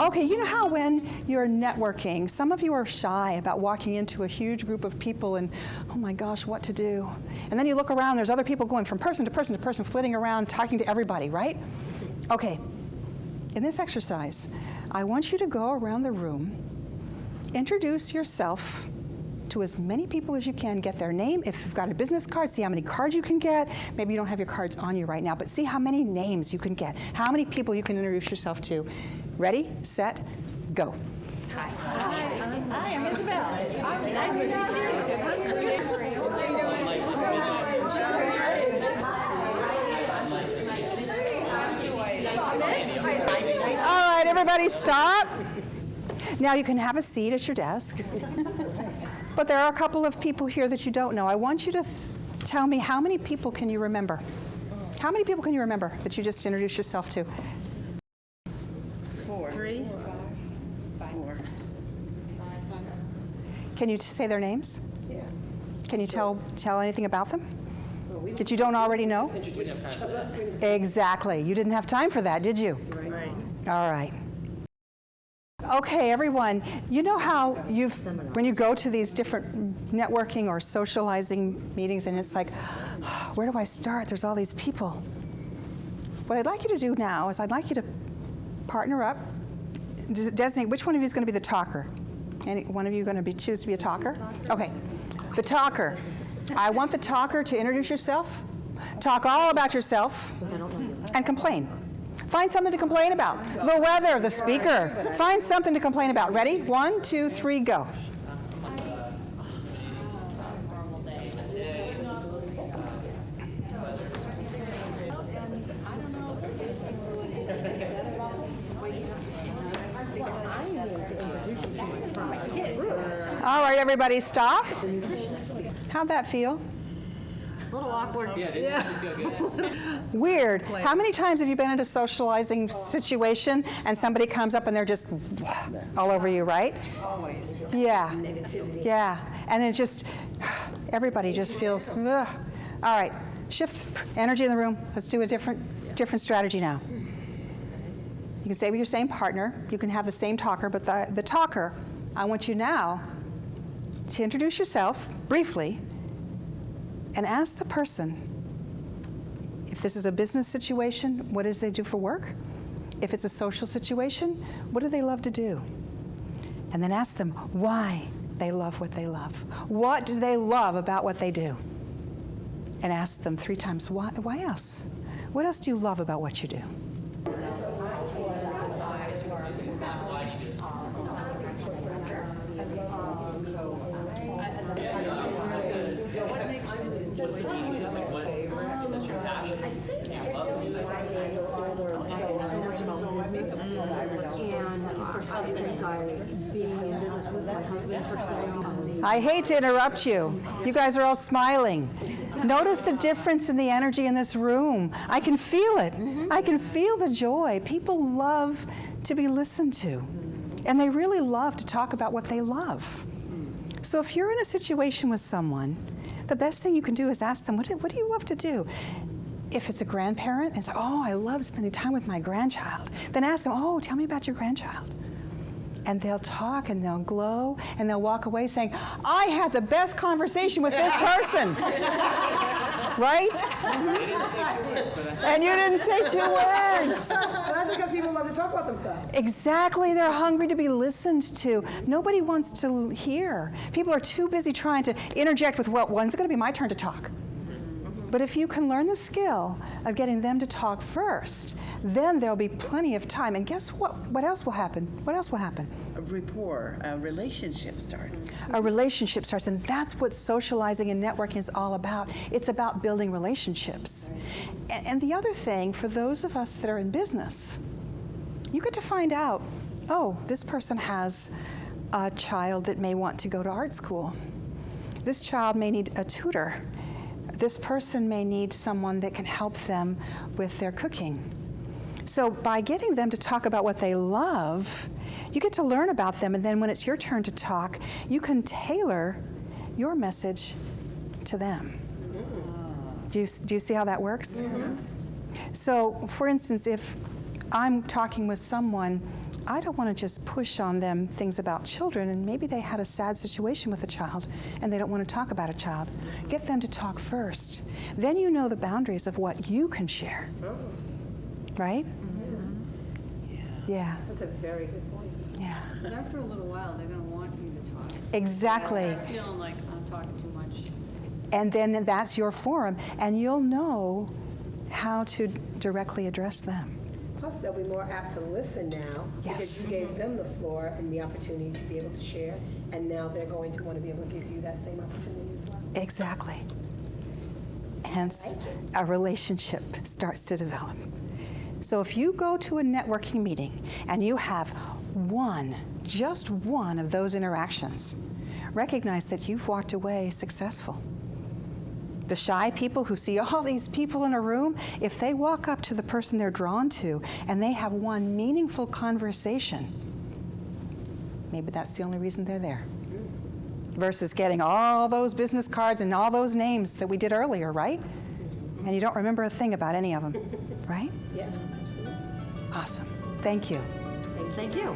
Okay, you know how when you're networking, some of you are shy about walking into a huge group of people and, oh my gosh, what to do? And then you look around, there's other people going from person to person to person, flitting around, talking to everybody, right? Okay, in this exercise, I want you to go around the room, introduce yourself to as many people as you can, get their name. If you've got a business card, see how many cards you can get. Maybe you don't have your cards on you right now, but see how many names you can get, how many people you can introduce yourself to. Ready, set, go. Hi. Hi, I'm Isabel. Nice to meet you. All right, everybody stop. Now you can have a seat at your desk. But there are a couple of people here that you don't know. I want you to tell me, how many people can you remember? How many people can you remember that you just introduced yourself to? 4. 3. 5. 4. Can you say their names? Yeah. Can you tell anything about them that you don't already know? Exactly. You didn't have time for that, did you? Right. All right. Okay, everyone, you know how when you go to these different networking or socializing meetings and it's like, where do I start? There's all these people. What I'd like you to do now is I'd like you to partner up, designate which one of you is going to be the talker. Any one of you going to choose to be a talker? Okay, the talker. I want the talker to introduce yourself, talk all about yourself, and complain. Find something to complain about. The weather, the speaker. Find something to complain about. Ready? 1, 2, 3, go. All right, everybody stop. How'd that feel? A little awkward. Weird. How many times have you been in a socializing situation and somebody comes up and they're just all over you, right? Always. Yeah. Negativity. Yeah. And it just, everybody just feels, ugh. All right, shift energy in the room. Let's do a different strategy now. You can stay with your same partner. You can have the same talker, but the talker, I want you now to introduce yourself briefly and ask the person, if this is a business situation, what does they do for work? If it's a social situation, what do they love to do? And then ask them why they love what they love. What do they love about what they do? And ask them 3 times, why else? What else do you love about what you do? I hate to interrupt you. You guys are all smiling. Notice the difference in the energy in this room. I can feel it. I can feel the joy. People love to be listened to. And they really love to talk about what they love. So if you're in a situation with someone, the best thing you can do is ask them, what do you love to do? If it's a grandparent, and say, oh, I love spending time with my grandchild. Then ask them, oh, tell me about your grandchild. And they'll talk and they'll glow and they'll walk away saying, I had the best conversation with this person. Right? And you didn't say 2 words. Well, that's because people love to talk about themselves. Exactly. They're hungry to be listened to. Nobody wants to hear. People are too busy trying to interject with, well, when's it going to be my turn to talk? But if you can learn the skill of getting them to talk first, then there'll be plenty of time. And guess what? What else will happen? What else will happen? A rapport, a relationship starts. A relationship starts, and that's what socializing and networking is all about. It's about building relationships. And the other thing, for those of us that are in business, you get to find out, oh, this person has a child that may want to go to art school. This child may need a tutor. This person may need someone that can help them with their cooking. So by getting them to talk about what they love, you get to learn about them, and then when it's your turn to talk, you can tailor your message to them. Do you see how that works? So, for instance, if I'm talking with someone I don't want to just push on them things about children, and maybe they had a sad situation with a child and they don't want to talk about a child. Get them to talk first. Then you know the boundaries of what you can share. Right? Yeah. That's a very good point. Yeah. Because after a little while, they're going to want you to talk. Exactly. I start feeling like I'm talking too much. And then that's your forum, and you'll know how to directly address them. Plus, they'll be more apt to listen now Yes. because you gave them the floor and the opportunity to be able to share, and now they're going to want to be able to give you that same opportunity as well. Exactly. Hence, a relationship starts to develop. So if you go to a networking meeting and you have one, just one of those interactions, recognize that you've walked away successful. The shy people who see all these people in a room, if they walk up to the person they're drawn to and they have one meaningful conversation, maybe that's the only reason they're there. Versus getting all those business cards and all those names that we did earlier, right? And you don't remember a thing about any of them, right? Yeah, absolutely. Awesome. Thank you. Thank you.